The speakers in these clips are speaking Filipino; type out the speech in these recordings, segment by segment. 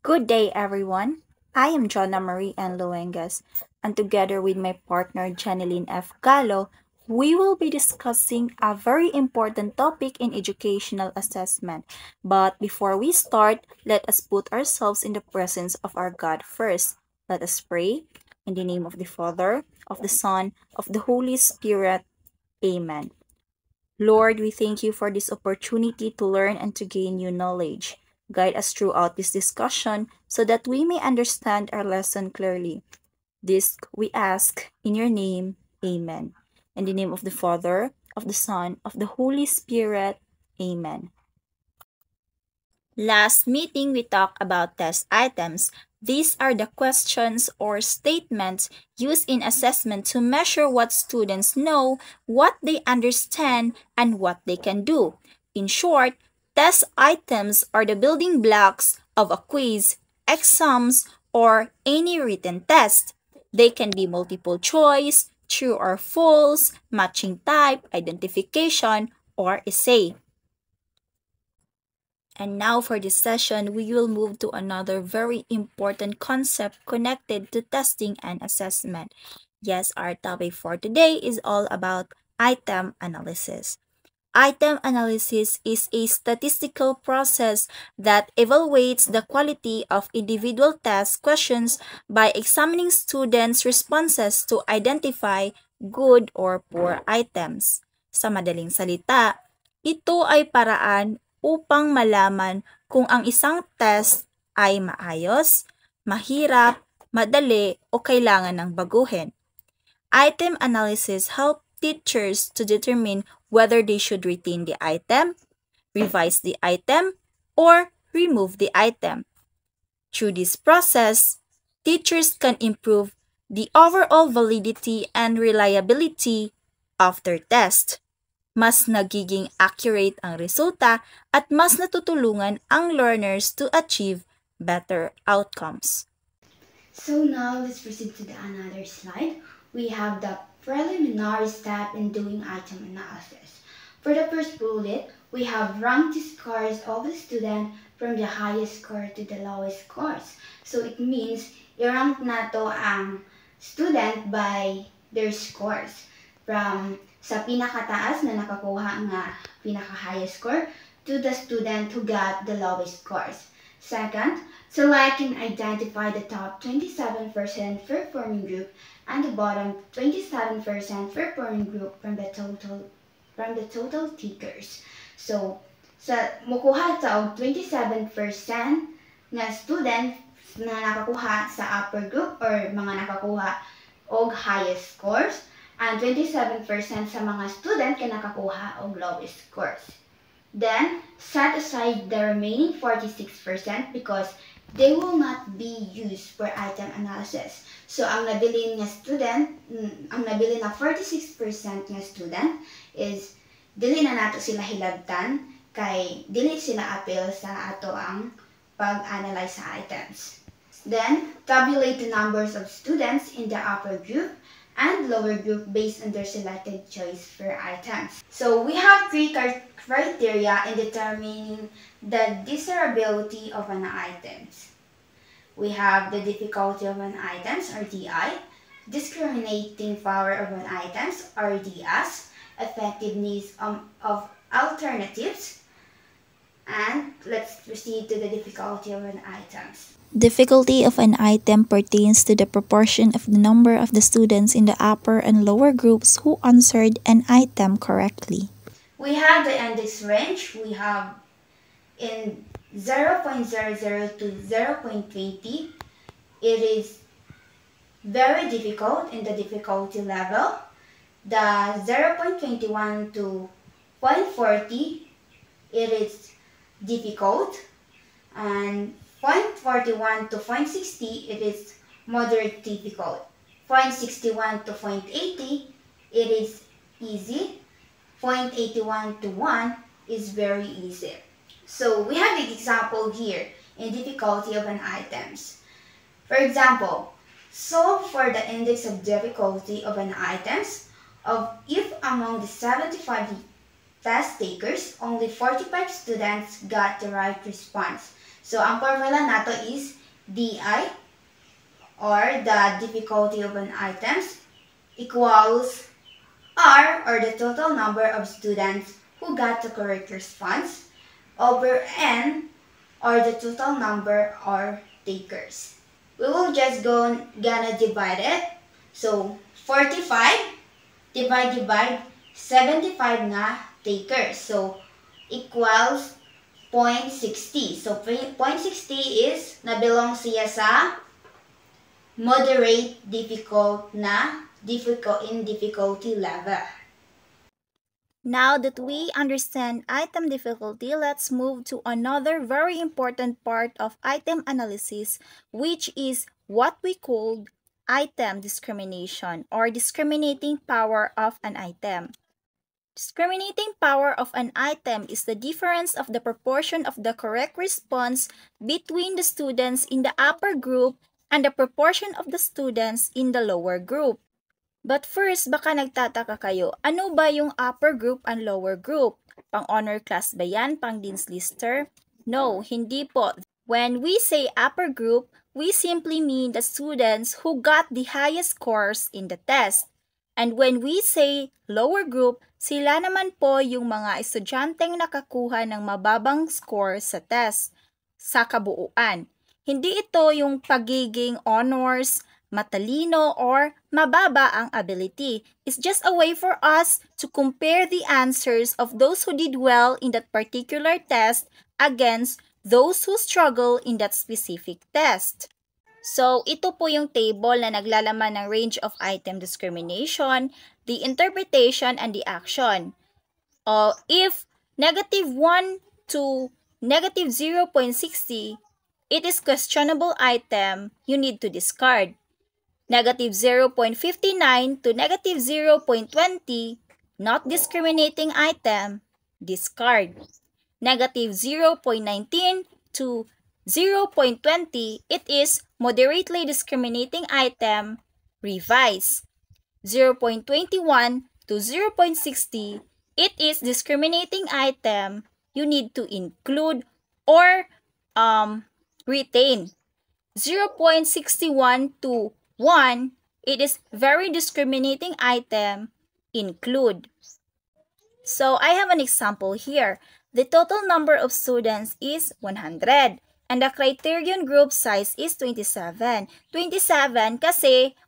Good day, everyone. I am Jonna Marie Ann Luengas, and together with my partner Janeline F. Gallo, we will be discussing a very important topic in educational assessment. But before we start, let us put ourselves in the presence of our God first. Let us pray. In the name of the Father, of the Son, of the Holy Spirit. Amen. Lord, we thank you for this opportunity to learn and to gain new knowledge. Guide us throughout this discussion so that we may understand our lesson clearly. This we ask in your name. Amen. In the name of the Father, of the Son, of the Holy Spirit. Amen. Last meeting, we talked about test items. These are the questions or statements used in assessment to measure what students know, what they understand, and what they can do. In short, test items are the building blocks of a quiz, exams, or any written test. They can be multiple choice, true or false, matching type, identification, or essay. And now for this session, we will move to another very important concept connected to testing and assessment. Yes, our topic for today is all about item analysis. Item analysis is a statistical process that evaluates the quality of individual test questions by examining students' responses to identify good or poor items. Sa madaling salita, ito ay paraan upang malaman kung ang isang test ay maayos, mahirap, madali o kailangan ng baguhin. Item analysis helps teachers to determine whether they should retain the item, revise the item, or remove the item. Through this process, teachers can improve the overall validity and reliability of their test. Mas nagiging accurate ang resulta at mas natutulungan ang learners to achieve better outcomes. So now let's proceed to the another slide. We have the preliminary step in doing item analysis. For the first bullet, we have rank the scores of the student from the highest score to the lowest scores. So it means i-rank nato ang student by their scores. From sa pinakataas na nakakuha nga pinaka-highest score to the student who got the lowest scores. Second, select and identify the top 27% performing group and the bottom 27% performing group from the total takers. So, mukuha sa og 27% na student na nakakuha sa upper group or mga nakakuha og highest scores and 27% sa mga student na nakakuha og lowest scores. Then, set aside the remaining 46% because they will not be used for item analysis. So, ang nabilin nga student, ang nabilin na 46% nga student is dili na nato sila hilabtan kay dili sila appeal sa ato ang pag-analyze sa items. Then, tabulate the numbers of students in the upper group and lower group based on their selected choice for items. So we have three criteria in determining the desirability of an item. We have the difficulty of an item or DI, discriminating power of an item or DS, effectiveness of alternatives, and let's proceed to the difficulty of an item. Difficulty of an item pertains to the proportion of the number of the students in the upper and lower groups who answered an item correctly. We have the index range. We have in 0.00 to 0.20. It is very difficult in the difficulty level. The 0.21 to 0.40, it is difficult. And 0.41 to 0.60, it is moderate difficult. 0.61 to 0.80, it is easy. 0.81 to 1 is very easy. So we have the example here in difficulty of an items. For example, solve for the index of difficulty of an items of if among the 75 test takers, only 45 students got the right response. So, ang formula nato is DI, or the difficulty of an items, equals R, or the total number of students who got the correct response, over N, or the total number of takers. We will just gonna divide it. So, 45 divide 75 na takers. So, equals 0.60. So, 0.60 is nabilong siya sa moderate difficult na difficulty level. Now that we understand item difficulty, let's move to another very important part of item analysis, which is what we call item discrimination or discriminating power of an item. Discriminating power of an item is the difference of the proportion of the correct response between the students in the upper group and the proportion of the students in the lower group. But first, baka nagtataka kayo, ano ba yung upper group and lower group? Pang-honor class ba yan? Pang-dean's lister? No, hindi po. When we say upper group, we simply mean the students who got the highest scores in the test. And when we say lower group, sila naman po yung mga estudyanteng nakakuha ng mababang score sa test, sa kabuuan. Hindi ito yung pagiging honors, matalino, or mababa ang ability. It's just a way for us to compare the answers of those who did well in that particular test against those who struggle in that specific test. So, ito po yung table na naglalaman ng range of item discrimination, the interpretation, and the action. If negative 1 to negative 0.60, it is questionable item you need to discard. Negative 0.59 to negative 0.20, not discriminating item, discard. Negative 0.19 to 0.20, it is moderately discriminating item, revise. 0.21 to 0.60, it is discriminating item, you need to include or retain. 0.61 to 1, it is very discriminating item, include. So, I have an example here. The total number of students is 100 and the criterion group size is 27. 27 kasi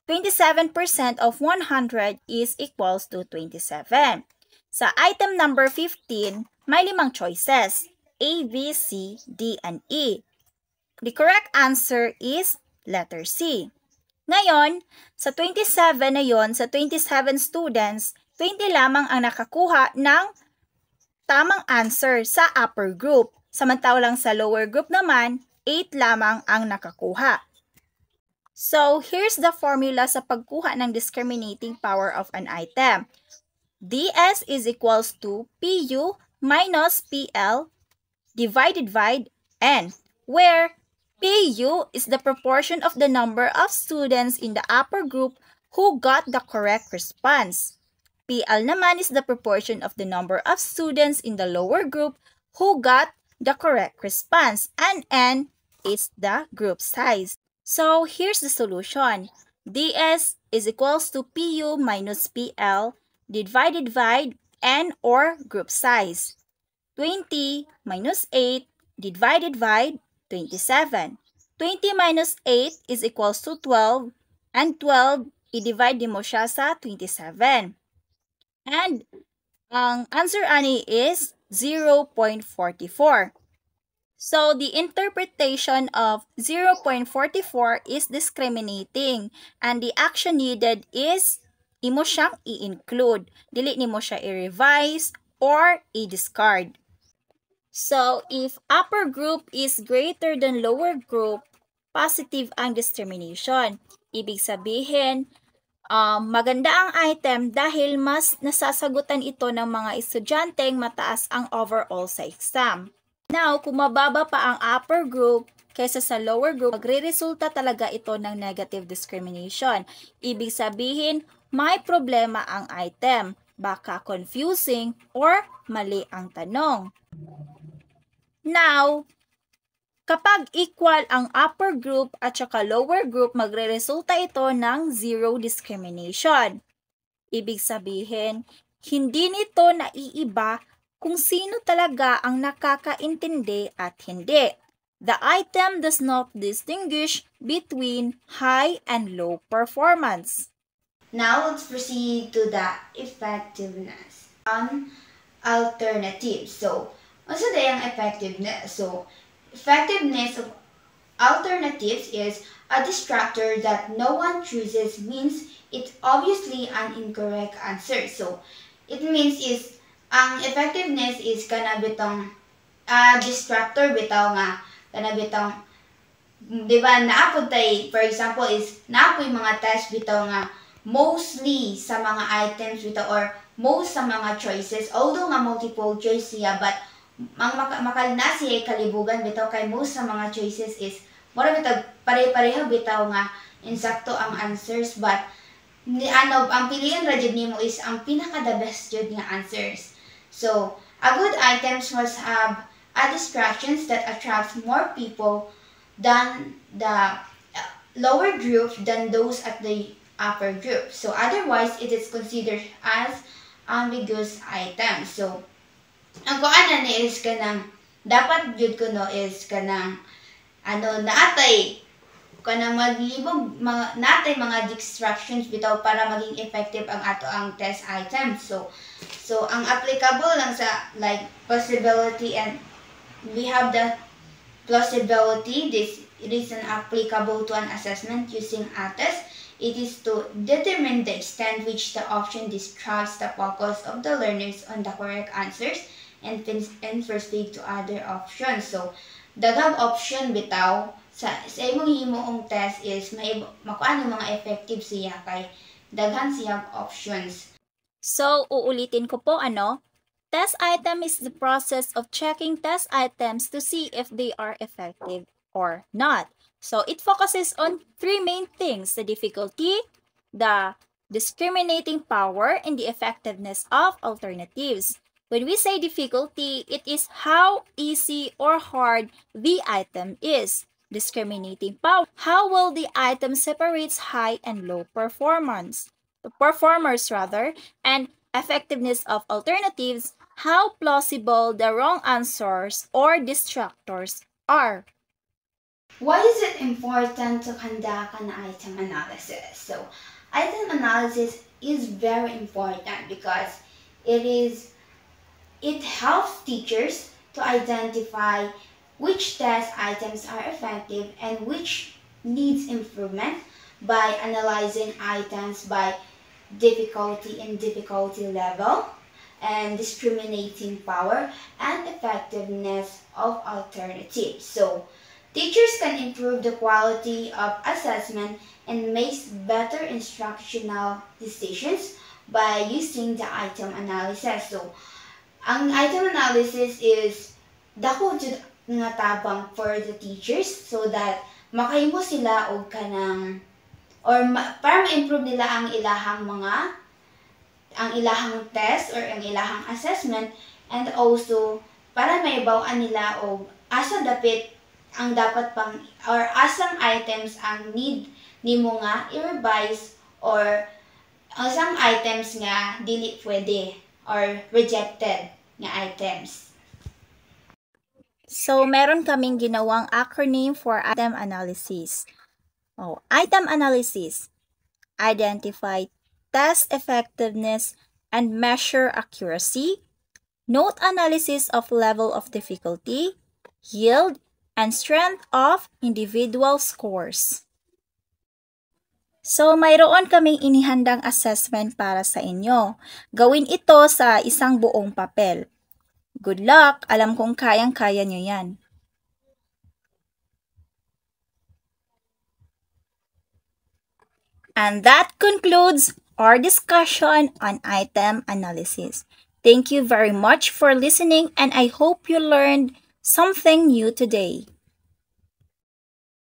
27% of 100 is equals to 27. Sa item number 15, may 5 choices, A, B, C, D, and E. The correct answer is letter C. Ngayon, sa 27 na yon, sa 27 students, 20 lamang ang nakakuha ng tamang answer sa upper group. Samantalang sa lower group naman, 8 lamang ang nakakuha. So, here's the formula sa pagkuha ng discriminating power of an item. DS is equals to PU minus PL divided by N, where PU is the proportion of the number of students in the upper group who got the correct response. PL naman is the proportion of the number of students in the lower group who got the correct response. And N is the group size. So, here's the solution. DS is equals to PU minus PL divided by N or group size. 20 minus 8 divided by 27. 20 minus 8 is equals to 12, and 12, i-divide mo siya sa 27. And ang answer ani is 0.44. So, the interpretation of 0.44 is discriminating, and the action needed is imo siyang i-include. Dili nimo siya i-revise or i-discard. So, if upper group is greater than lower group, positive ang discrimination. Ibig sabihin, maganda ang item dahil mas nasasagutan ito ng mga estudyanteng mataas ang overall sa exam. Now, kung mababa pa ang upper group kaysa sa lower group, magre-resulta talaga ito ng negative discrimination. Ibig sabihin, may problema ang item. Baka confusing or mali ang tanong. Now, Kapag equal ang upper group at saka lower group, magre-resulta ito ng zero discrimination. Ibig sabihin, hindi nito naiiba kung sino talaga ang nakakaintindi at hindi. The item does not distinguish between high and low performance. Now let's proceed to the effectiveness on alternatives. So, also the effectiveness. So, effectiveness of alternatives is a distractor that no one chooses means it's obviously an incorrect answer. So, it means is ang effectiveness is kana bitong distractor bitaw nga kana bitong di ba naapod tay for example is naapoy mga test bitaw nga mostly sa mga items bitaw or most sa mga choices although nga multiple choice siya but ang makalna siya kalibugan bitaw kay most sa mga choices is mura bitaw pare-pareho bitaw nga insakto ang answers but ang piliin ra jud nimo is ang pinaka the best jud nga answers. So, a good items must have a distractions that attracts more people than the lower group than those at the upper group. So, otherwise, it is considered as ambiguous item. So, ang kuanan ni is kanang dapat jud ko no is kanang naatay kanang maglibog natay mga distractions bitaw para maging effective ang ato ang test item. So ang applicable lang sa like possibility and we have the plausibility. It is an applicable to an assessment using ATES. It is to determine the extent which the option distracts the focus of the learners on the correct answers and persuade to other options. So daghang option bitaw sa imong himuong test is makuan mga effective siya kay daghan siyang options. So, uulitin ko po test item is the process of checking test items to see if they are effective or not. So, it focuses on three main things: the difficulty, the discriminating power, and the effectiveness of alternatives. When we say difficulty, it is how easy or hard the item is. Discriminating power, how well the item separates high and low performers, and effectiveness of alternatives, how plausible the wrong answers or distractors are. Why is it important to conduct an item analysis? So, item analysis is very important because it helps teachers to identify which test items are effective and which needs improvement by analyzing items by difficulty and difficulty level and discriminating power and effectiveness of alternatives. So, teachers can improve the quality of assessment and make better instructional decisions by using the item analysis. So, ang item analysis is dako jud nga tabang for the teachers so that makahimo sila og kanang or para ma-improve nila ang ilahang test or ang ilahang assessment and also para maibaw-an nila og asa dapit ang dapat pang or asang items ang need nimo nga i-revise or asang items nga dili pwede or rejected nga items. So, meron kaming ginawang acronym for item analysis. Item analysis: identify test effectiveness and measure accuracy. Note analysis of level of difficulty, yield, and strength of individual scores. So, mayroon kaming inihandang assessment para sa inyo. Gawin ito sa isang buong papel. Good luck! Alam kong kayang-kaya nyo yan. And that concludes our discussion on item analysis. Thank you very much for listening, and I hope you learned something new today.